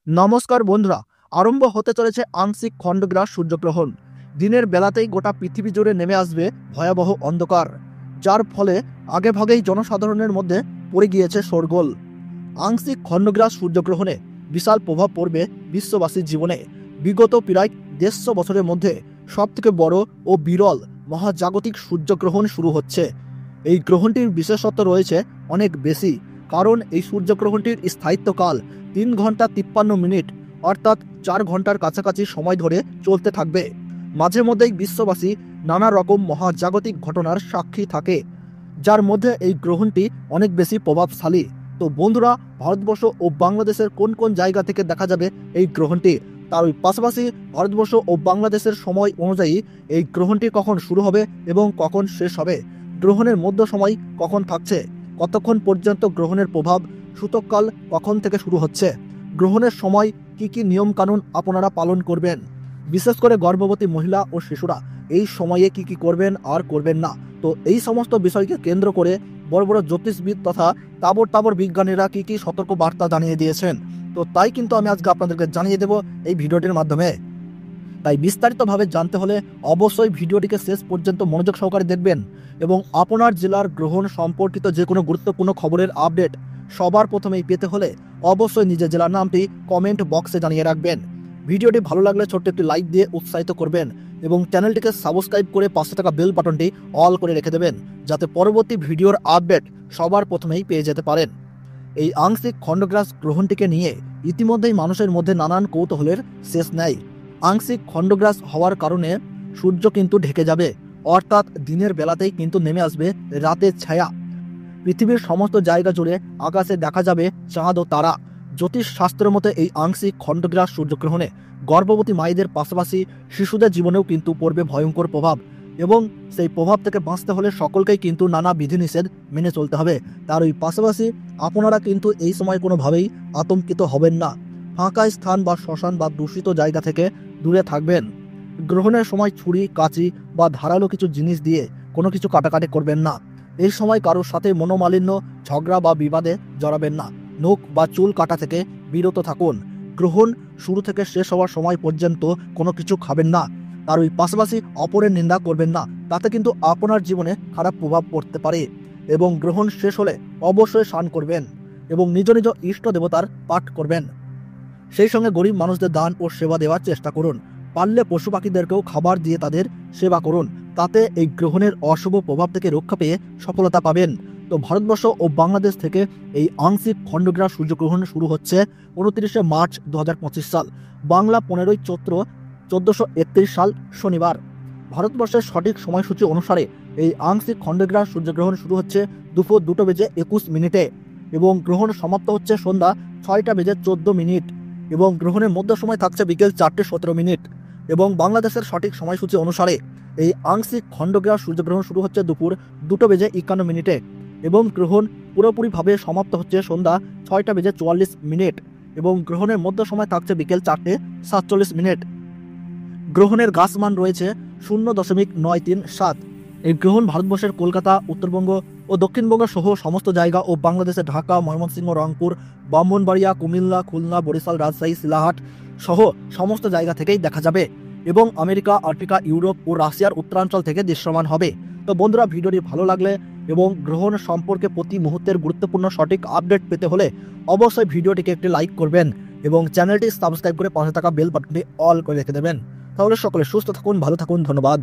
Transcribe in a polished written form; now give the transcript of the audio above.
নমস্কার বন্ধুরা, আরম্ভ হতে চলেছে আংশিক খণ্ডগ্রাস সূর্যগ্রহণ। দিনের বেলাতেই গোটা পৃথিবী জুড়ে নেমে আসবে ভয়াবহ অন্ধকার, যার ফলে আগেভাগেই জনসাধারণের মধ্যে পড়ে গিয়েছে শোরগোল। আংশিক খণ্ডগ্রাস সূর্যগ্রহণে বিশাল প্রভাব পড়বে বিশ্ববাসীর জীবনে। বিগত প্রায় 150 বছরের মধ্যে সবথেকে বড় ও বিরল মহাজাগতিক সূর্যগ্রহণ শুরু হচ্ছে। এই গ্রহণটির বিশেষত্ব রয়েছে অনেক বেশি, কারণ এই সূর্যগ্রহণটির স্থায়িত্বকাল 3 ঘন্টা 53 মিনিট, অর্থাৎ 4 ঘন্টার কাছাকাছি সময় ধরে চলতে থাকবে। মাঝে মধ্যেই বিশ্ববাসী নানা রকম মহাজাগতিক ঘটনার সাক্ষী থাকে, যার মধ্যে এই গ্রহণটি অনেক বেশি প্রভাবশালী। তো বন্ধুরা, ভারতবর্ষ ও বাংলাদেশের কোন কোন জায়গা থেকে দেখা যাবে এই গ্রহণটি, তার পাশাপাশি ভারতবর্ষ ও বাংলাদেশের সময় অনুযায়ী এই গ্রহণটি কখন শুরু হবে এবং কখন শেষ হবে, গ্রহণের মধ্য সময় কখন থাকছে, কতক্ষণ পর্যন্ত গ্রহণের প্রভাব, সূতককাল কখন থেকে শুরু হচ্ছে, গ্রহণের সময় কি কি নিয়মকানুন আপনারা পালন করবেন, বিশেষ করে গর্ভবতী মহিলা ও শিশুরা এই সময়ে কি কি করবেন আর করবেন না। তো এই সমস্ত বিষয়কে কেন্দ্র করে বড় বড় জ্যোতিষবিদ তথা তাবর বিজ্ঞানীরা কি কি সতর্ক বার্তা জানিয়ে দিয়েছেন, তো তাই কিন্তু আমি আজকে আপনাদেরকে জানিয়ে দেব এই ভিডিওটির মাধ্যমে। তাই বিস্তারিতভাবে জানতে হলে অবশ্যই ভিডিওটিকে শেষ পর্যন্ত মনোযোগ সহকারে দেখবেন এবং আপনার জেলার গ্রহণ সম্পর্কিত যে কোনো গুরুত্বপূর্ণ খবরের আপডেট সবার প্রথমেই পেতে হলে অবশ্যই নিজের জেলার নামটি কমেন্ট বক্সে জানিয়ে রাখবেন। ভিডিওটি ভালো লাগলে ছোট্ট একটি লাইক দিয়ে উৎসাহিত করবেন এবং চ্যানেলটিকে সাবস্ক্রাইব করে পাশে থাকা বেল বাটনটি অল করে রেখে দেবেন, যাতে পরবর্তী ভিডিওর আপডেট সবার প্রথমেই পেয়ে যেতে পারেন। এই আংশিক খণ্ডগ্রাস গ্রহণটিকে নিয়ে ইতিমধ্যেই মানুষের মধ্যে নানান কৌতূহলের শেষ নেই। আংশিক খণ্ডগ্রাস হওয়ার কারণে সূর্য কিন্তু ঢেকে যাবে, অর্থাৎ দিনের বেলাতেই কিন্তু নেমে আসবে রাতের ছায়া। পৃথিবীর সমস্ত জায়গা জুড়ে আকাশে দেখা যাবে চাঁদ ও তারা। জ্যোতিষ শাস্ত্রের মতে এই আংশিক খণ্ডগ্রাস সূর্যগ্রহণে গর্ভবতী মায়েদের পাশাপাশি শিশুদের জীবনেও কিন্তু পড়বে ভয়ঙ্কর প্রভাব, এবং সেই প্রভাব থেকে বাঁচতে হলে সকলকেই কিন্তু নানা বিধিনিষেধ মেনে চলতে হবে। তার ওই পাশাপাশি আপনারা কিন্তু এই সময় কোনোভাবেই আতঙ্কিত হবেন না। ফাঁকা স্থান বা শ্মশান বা দূষিত জায়গা থেকে দূরে থাকবেন। গ্রহণের সময় ছুরি, কাঁচি বা ধারালো কিছু জিনিস দিয়ে কোনো কিছু কাটাকাটি করবেন না। এই সময় কারোর সাথে মনোমালিন্য, ঝগড়া বা বিবাদে জড়াবেন না। নখ বা চুল কাটা থেকে বিরত থাকুন। গ্রহণ শুরু থেকে শেষ হওয়ার সময় পর্যন্ত কোনো কিছু খাবেন না। তার ওই পাশাপাশি অপরের নিন্দা করবেন না, তাতে কিন্তু আপনার জীবনে খারাপ প্রভাব পড়তে পারে। এবং গ্রহণ শেষ হলে অবশ্যই স্নান করবেন এবং নিজ নিজ ইষ্ট দেবতার পাঠ করবেন। সেই সঙ্গে গরিব মানুষদের দান ও সেবা দেওয়ার চেষ্টা করুন। পারলে পশু পাখিদেরকেও খাবার দিয়ে তাদের সেবা করুন, তাতে এই গ্রহণের অশুভ প্রভাব থেকে রক্ষা পেয়ে সফলতা পাবেন। তো ভারতবর্ষ ও বাংলাদেশ থেকে এই আংশিক খণ্ডগ্রাস সূর্যগ্রহণ শুরু হচ্ছে 29শে মার্চ 2025 সাল, বাংলা 15ই চৈত্র 1431 সাল শনিবার। ভারতবর্ষের সঠিক সময়সূচি অনুসারে এই আংশিক খণ্ডগ্রাস সূর্যগ্রহণ শুরু হচ্ছে দুপুর 2:21 এবং গ্রহণ সমাপ্ত হচ্ছে সন্ধ্যা 6:14 এবং গ্রহণের মধ্য সময় থাকছে বিকেল 4:17 এবং বাংলাদেশের সঠিক সময়সূচি অনুসারে এই আংশিক খণ্ডগ্রাস সূর্যগ্রহণ শুরু হচ্ছে দুপুর 2:51 এবং গ্রহণ পুরোপুরিভাবে সমাপ্ত হচ্ছে সন্ধ্যা 6:44 এবং গ্রহণের মধ্য সময় থাকছে বিকেল 4:47। গ্রহণের গাসমান রয়েছে 0.937। এই গ্রহণ ভারতবর্ষের কলকাতা, উত্তরবঙ্গ ও দক্ষিণবঙ্গ সহ সমস্ত জায়গা ও বাংলাদেশের ঢাকা, ময়মনসিংহ, রংপুর, ব্রাহ্মণবাড়িয়া, কুমিল্লা, খুলনা, বরিশাল, রাজশাহী, শিলাহাট সহ সমস্ত জায়গা থেকেই দেখা যাবে এবং আমেরিকা, আফ্রিকা, ইউরোপ ও রাশিয়ার উত্তরাঞ্চল থেকে দৃশ্যমান হবে। তো বন্ধুরা, ভিডিওটি ভালো লাগলে এবং গ্রহণ সম্পর্কে প্রতি মুহূর্তের গুরুত্বপূর্ণ সঠিক আপডেট পেতে হলে অবশ্যই ভিডিওটিকে একটি লাইক করবেন এবং চ্যানেলটি সাবস্ক্রাইব করে পাশে থাকা বেল বাটনটি অল করে রেখে দেবেন। তাহলে সকলে সুস্থ থাকুন, ভালো থাকুন, ধন্যবাদ।